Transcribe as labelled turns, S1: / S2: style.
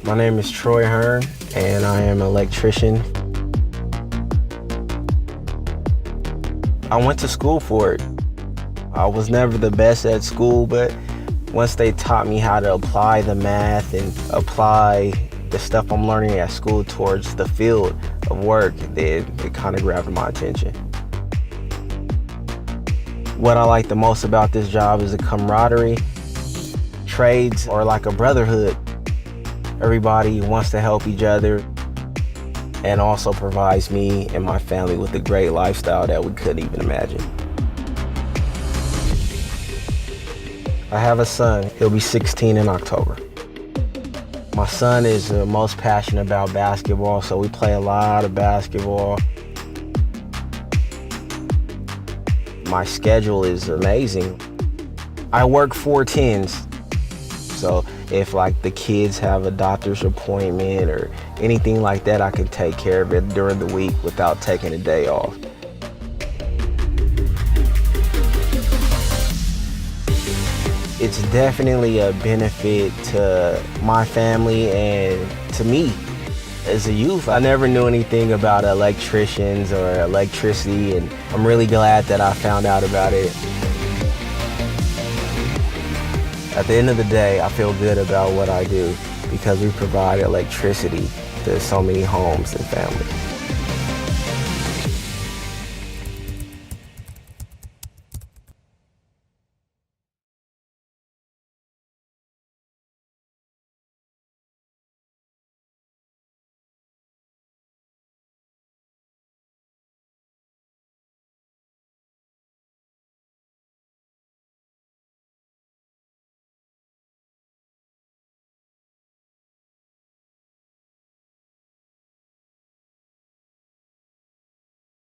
S1: My name is Troy Hearn, and I am an electrician. I went to school for it. I was never the best at school, but once they taught me how to apply the math and apply the stuff I'm learning at school towards the field of work, it kind of grabbed my attention. What I like the most about this job is the camaraderie. Trades are like a brotherhood. Everybody wants to help each other and also provides me and my family with a great lifestyle that we couldn't even imagine. I have a son. He'll be 16 in October. My son is the most passionate about basketball, so we play a lot of basketball. My schedule is amazing. I work 4/10s. So if like the kids have a doctor's appointment or anything like that, I can take care of it during the week without taking a day off. It's definitely a benefit to my family and to me. As a youth, I never knew anything about electricians or electricity, and I'm really glad that I found out about it. At the end of the day, I feel good about what I do because we provide electricity to so many homes and families.